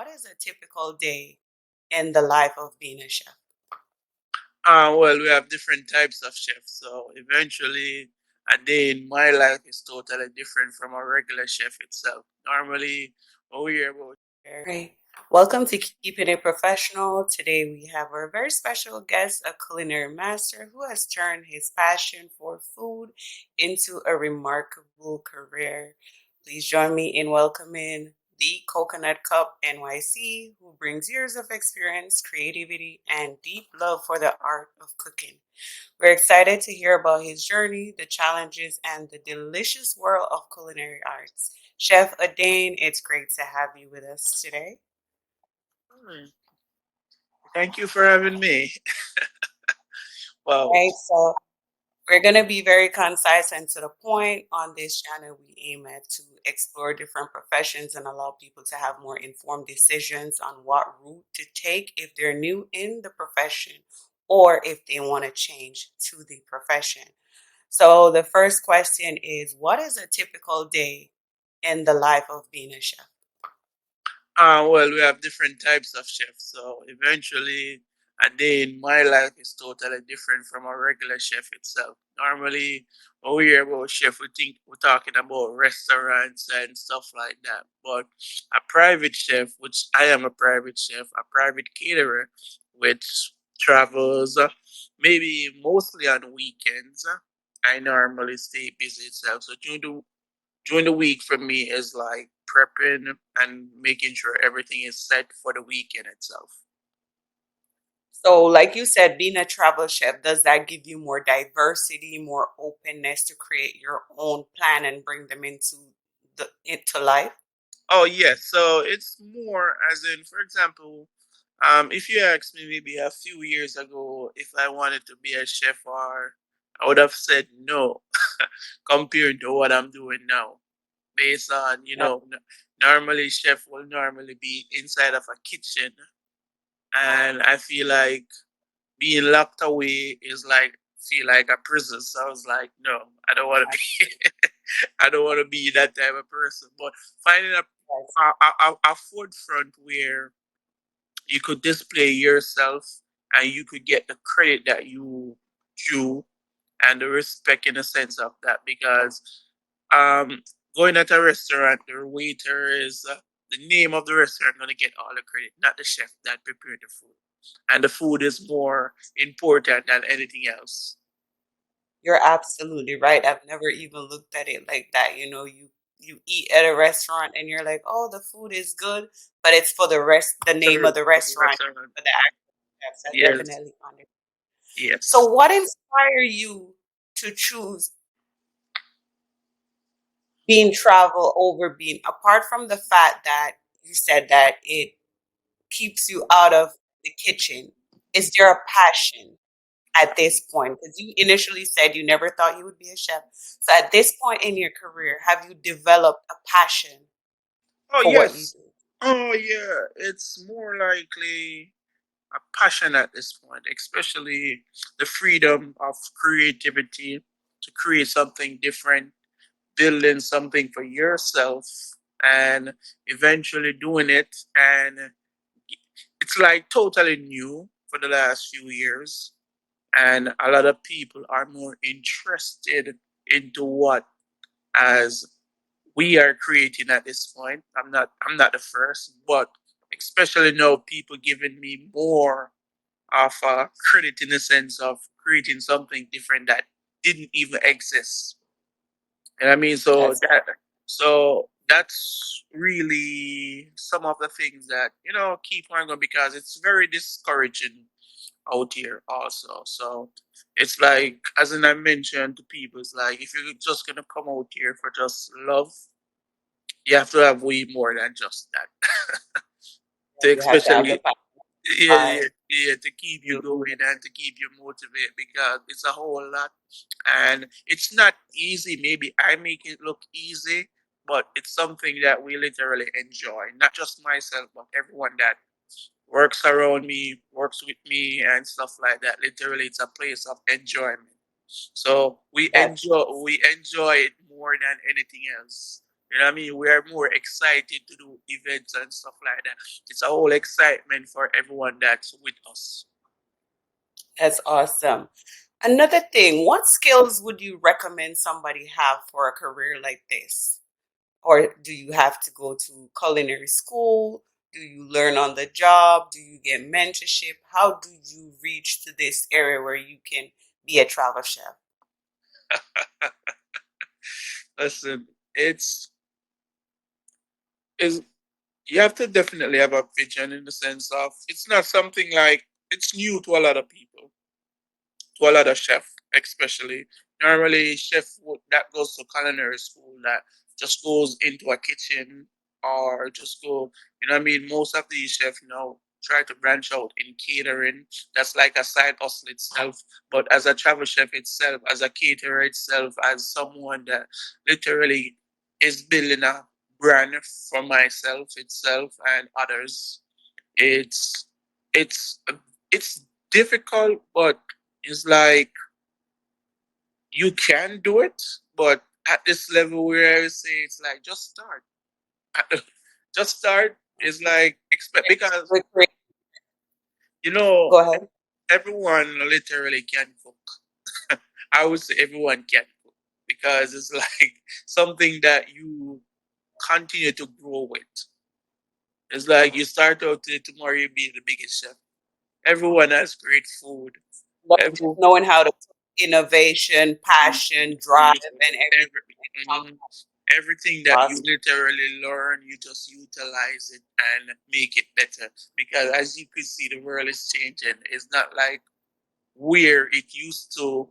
what is a typical day in the life of being a chef? Well, we have different types of chefs, so eventually a day in my life is totally different from a regular chef itself. Normally, what we hear about. Very welcome to Keeping It Professional. Today we have our very special guest, a culinary master who has turned his passion for food into a remarkable career. Please join me in welcoming the Coconut Cup NYC, who brings years of experience, creativity, and deep love for the art of cooking. We're excited to hear about his journey, the challenges, and the delicious world of culinary arts. Chef Odain, it's great to have you with us today. Hmm, Thank you for having me. Wow. Right, so we're going to be very concise and to the point. On this channel. We aim at to explore different professions and allow people to have more informed decisions on what route to take if they're new in the profession or if they want to change to the profession. So the first question is, what is a typical day in the life of being a chef? Well, we have different types of chefs, so eventually a day in my life is totally different from a regular chef itself. Normally, when we hear about chef, we think we're talking about restaurants and stuff like that. But a private chef, which I am a private chef, a private caterer, which travels maybe mostly on weekends. I normally stay busy itself. So during the week for me is like prepping and making sure everything is set for the weekend itself. So, like you said, being a travel chef, does that give you more diversity, more openness to create your own plan and bring them into life? Oh yes, so it's more as in, for example, if you asked me maybe a few years ago if I wanted to be a chef, or I would have said no, compared to what I'm doing now. Based on normally chef will normally be inside of a kitchen, and I feel like being locked away is like feel like a prison. So I was like, no, I don't want to be. I don't want to be that type of person. But finding a forefront where you could display yourself and you could get the credit that you due and the respect in the sense of that, because um going at a restaurant, the waiter is the name of the restaurant going to get all the credit, not the chef that prepared the food, and the food is more important than anything else. You're absolutely right. I've never even looked at it like that. You eat at a restaurant and you're like, "Oh, the food is good," but it's for the name of the For the restaurant, restaurant. for the actual chefs. I Yes, definitely understand. So, yes. what inspired you to choose being travel over being, apart from the fact that you said that it keeps you out of the kitchen? Is there a passion at this point? Because you initially said you never thought you would be a chef. So at this point in your career, have you developed a passion Oh for what you yes. do? Oh yeah. It's more likely a passion at this point, especially the freedom of creativity to create something different, building something for yourself, and eventually doing it. And it's like totally new for the last few years. And a lot of people are more interested into what as we are creating at this point. I'm not the first, but especially now people giving me more of credit in the sense of creating something different that didn't even exist. And I mean, That's so that's really some of the things that keep on going, because it's very discouraging out here also. So it's like, as in I mentioned to people, it's like if you're just gonna come out here for just love, you have to have way more than just that. To you have to have the especially passion. yeah, Why? yeah, yeah, to keep you going and to keep you motivated, because it's a whole lot and it's not easy. Maybe I make it look easy, but it's something that we literally enjoy. Not just myself, but everyone that works around me, works with me, and stuff like that. Literally, it's a place of enjoyment. So we That's enjoy it more than anything else. You know what I mean? We are more excited to do events and stuff like that. It's a whole excitement for everyone that's with us. That's awesome. Another thing, what skills would you recommend somebody have for a career like this? Or do you have to go to culinary school? Do you learn on the job? Do you get mentorship? How do you reach to this area where you can be a travel chef? Listen, is you have to definitely have a vision in the sense of it's not something like it's new to a lot of people, to a lot of chef, especially. Normally, that goes to culinary school that just goes into a kitchen or just go, you know what I mean? Most of these chefs now try to branch out in catering. That's like a side hustle itself. But as a travel chef itself, as a caterer itself, as someone that literally is building a brand for myself itself and others, it's it's it's difficult, but it's like you can do it. But at this level where I say it's like just start, just start is like expect because With great- you know Go ahead. everyone literally can cook. I would say everyone can cook because it's like something that you continue to grow with. It's like you start out today, tomorrow you be the biggest chef. Everyone has great food. Everyone, Knowing how to innovation, passion, drive, and everything every, everything that you awesome. literally learn, you just utilize it and make it better. Because as you could see, the world is changing. It's not like where it used to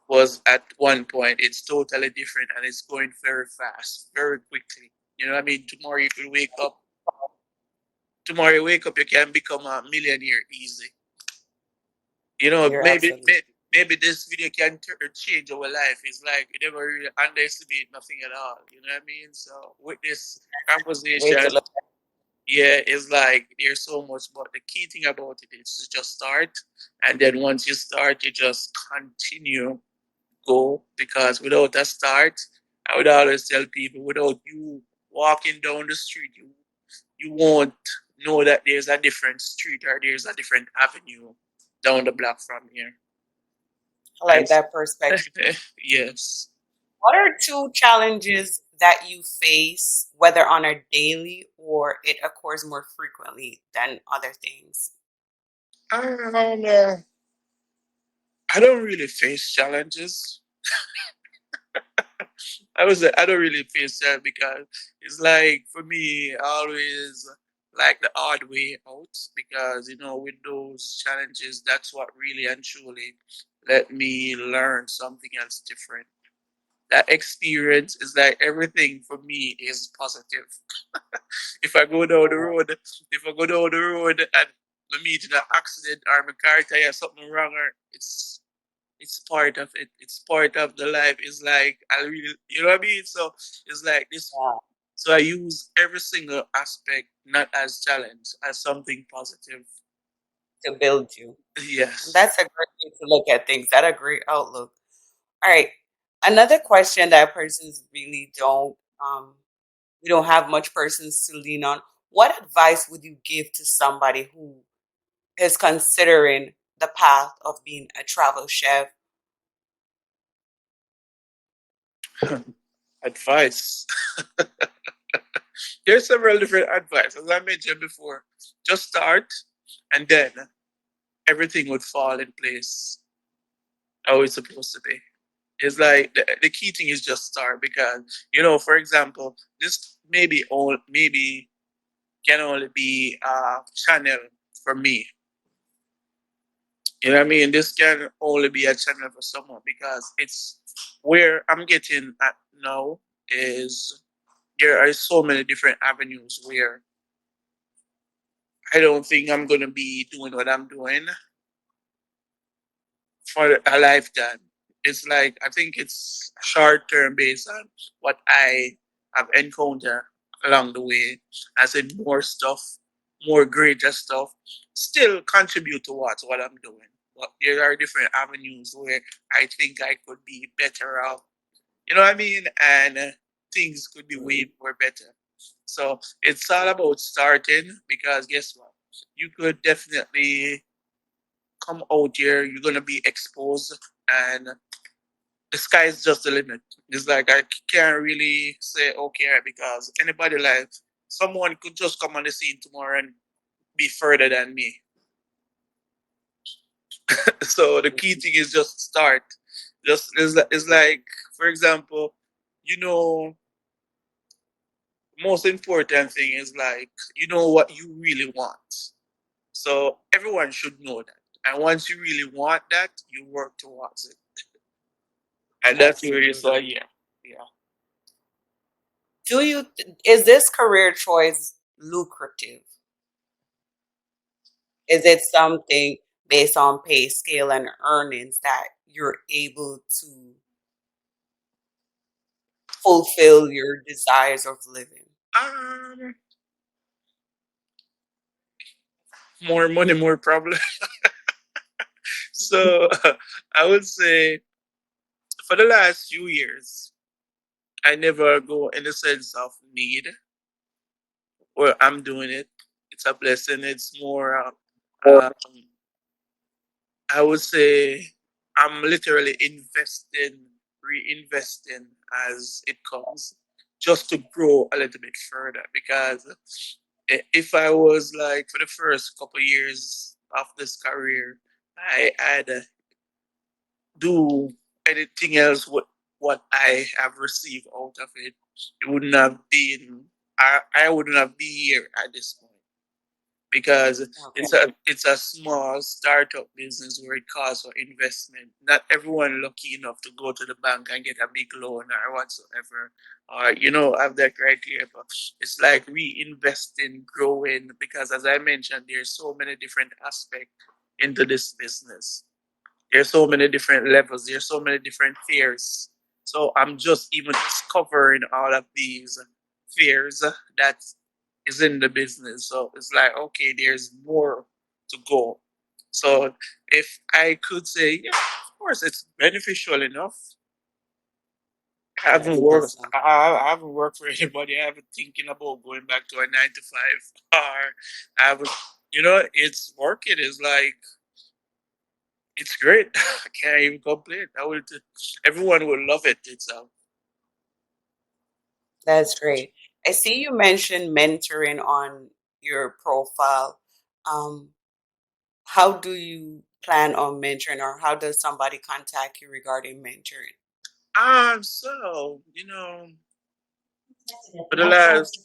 was at one point. It's totally different and it's going very fast, very quickly. You know what I mean? Tomorrow you could wake up. Tomorrow you wake up, you can become a millionaire easy. You know, You're absolutely maybe this video can change our life. It's like you never really underestimate nothing at all. You know what I mean? So with this way to conversation, look. yeah, it's like there's so much, but the key thing about it is to just start, and then once you start, you just continue go because without a start, I would always tell people without you walking down the street, you won't know that there's a different street or there's a different avenue down the block from here. I And like that perspective. yes, What are two challenges that you face, whether on a daily or it occurs more frequently than other things? uh, I don't really face challenges. I don't really face that because it's like for me, I always like the odd way out because you know with those challenges, that's what really and truly let me learn something else different. That experience is like everything for me is positive. If I go down the road, if I go down the road and I meet an accident or my car tire something wrong, or it's part of it. It's part of the life. It's like I really, you know what I mean. So it's like this. Yeah, So I use every single aspect not as challenge, as something positive. to build you. And Yes. that's a great way to look at things. That's a great outlook. All right. Another question that persons really don't we don't have much persons to lean on. What advice would you give to somebody who is considering the path of being a travel chef? Advice. There's several different advice. As I mentioned before, just start and then everything would fall in place how it's supposed to be. It's like the key thing is just start because you know, for example, this maybe can only be a channel for me. You know what I mean? This can only be a channel for someone because it's where I'm getting at now is there are so many different avenues where I don't think I'm gonna be doing what I'm doing for a lifetime. It's like I think it's short term based on what I have encountered along the way. I said more stuff, more greater stuff, still contribute towards what I'm doing. But there are different avenues where I think I could be better off. You know what I mean? And things could be way more better. So it's all about starting because guess what? You could definitely come out here, you're gonna be exposed, and the sky is just the limit. It's like I can't really say okay because anybody like someone could just come on the scene tomorrow and be further than me. So the key thing is just start. Just it's like, for example, you know, most important thing is like you know what you really want. So everyone should know that. And once you really want that, you work towards it. And that's where it's like, Absolutely. yeah, yeah. Is this career choice lucrative? Is it something based on pay scale and earnings that you're able to fulfill your desires of living? Um, more money, more problem. So I would say for the last few years, I never go in the sense of need or I'm doing it. It's a blessing. It's more, I would say, I'm literally investing, reinvesting as it comes, just to grow a little bit further. Because if I was like for the first couple of years of this career, I had do anything else with what I have received out of it, it wouldn't have been. I wouldn't have been here at this point because Okay, it's a small startup business where it calls for investment. Not everyone lucky enough to go to the bank and get a big loan or whatsoever, or have that criteria. But it's like reinvesting, growing because as I mentioned, there's so many different aspects into this business. There's so many different levels. There's so many different fears. So I'm just even discovering all of these fears that is in the business. So it's like, okay, there's more to go. So if I could say, yeah, of course, it's beneficial enough. I haven't that's worked. awesome. I haven't worked for anybody. I haven't thinking about going back to a 9 to 5. Or I haven't. It's working. It's like it's great. I can't even complain. Everyone will love it. That's great. I see you mentioned mentoring on your profile. Um, how do you plan on mentoring, or how does somebody contact you regarding mentoring? so for the last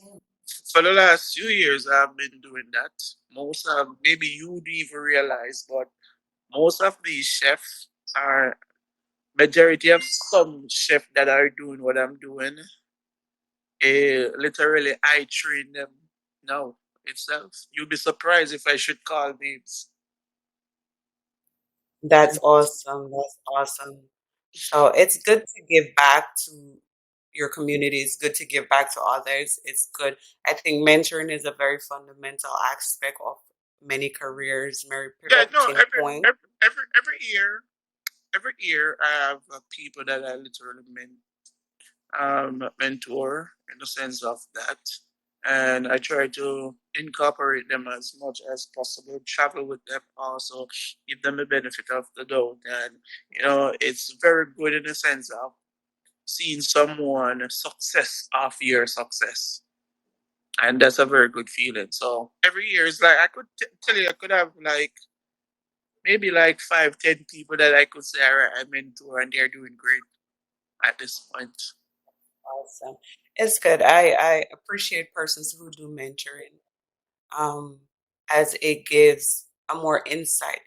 for the last few years, I've been doing that. Most of maybe you'd even realize, but most of these chefs are majority of some chefs that are doing what I'm doing. Literally, I train them now itself. You'd be surprised if I should call names. That's awesome. That's awesome. So it's good to give back to your community. It's good to give back to others. It's good. I think mentoring is a very fundamental aspect of many careers, very Yeah, no, pivoting point. every year I have people that I literally mentor in the sense of that, and I try to incorporate them as much as possible. Travel with them, also give them the benefit of the doubt, and it's very good in the sense of seeing someone success of your success. And that's a very good feeling. So every year is like I could tell you I could have like maybe like 5, 10 people that I could say, all right, I mentor and they're doing great at this point. Awesome. It's good. I appreciate persons who do mentoring. um, as it gives a more insight.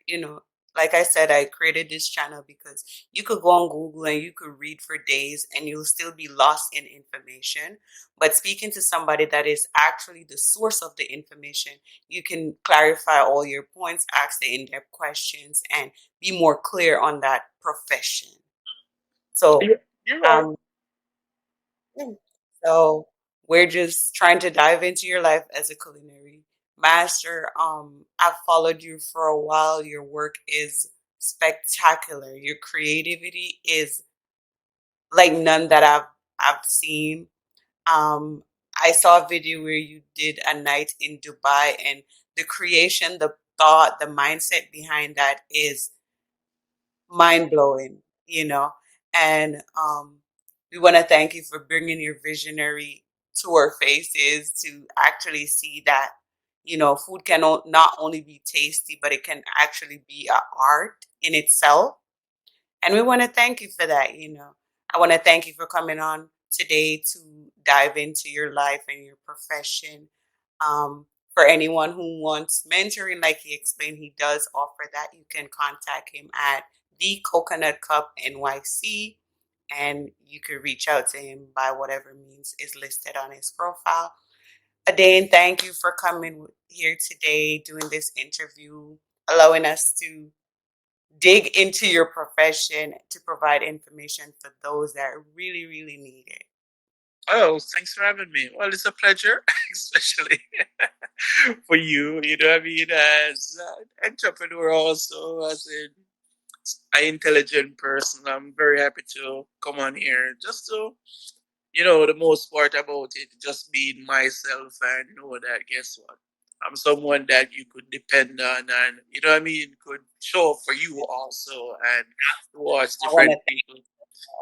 Like I said, I created this channel because you could go on Google and you could read for days and you'll still be lost in information. But speaking to somebody that is actually the source of the information, you can clarify all your points, ask the in-depth questions, and be more clear on that profession. So, You're right. um, yeah. So we're just trying to dive into your life as a culinary master. I've followed you for a while. Your work is spectacular. Your creativity is like none that I've seen. Um, I saw a video where you did a night in Dubai, and the creation, the thought, the mindset behind that is mind blowing, you know. And we want to thank you for bringing your visionary to our faces to actually see that, food can not only be tasty, but it can actually be a art in itself. And we want to thank you for that. I want to thank you for coming on today to dive into your life and your profession. For anyone who wants mentoring, like he explained, he does offer that. You can contact him at the Coconut Cup NYC, and you could reach out to him by whatever means is listed on his profile. Adain, thank you for coming here today, doing this interview, allowing us to dig into your profession to provide information for those that really, really need it. Oh, thanks for having me. Well, it's a pleasure, especially for you. You know what I mean? As an entrepreneur, also as an intelligent person, I'm very happy to come on here just to, the most part about it, just being myself and know that, guess what? I'm someone that you could depend on and, you know what I mean, could show up for you also and towards I want different to people.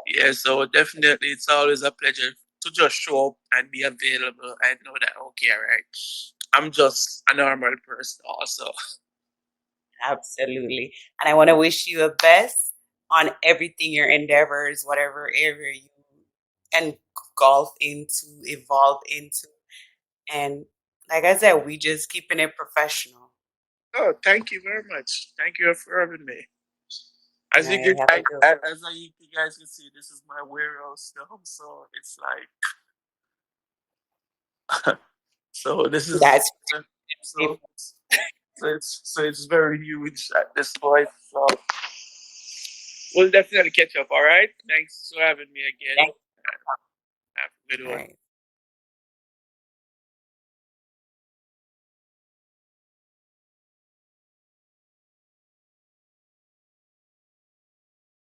Yeah, so definitely it's always a pleasure to just show up and be available and know that, okay, all right, I'm just a normal person also. absolutely. And I want to wish you the best on everything your endeavors, whatever area you engulf into, evolve into. And like I said, we just keeping it professional. Oh, thank you very much. Thank you for having me. All As you right, can, have a good one. you guys can see, this is my warehouse now, so it's like, so this is That's so so it's very huge at this point. So we'll definitely catch up. All right. Thanks for having me again. thank Have a good All one. right.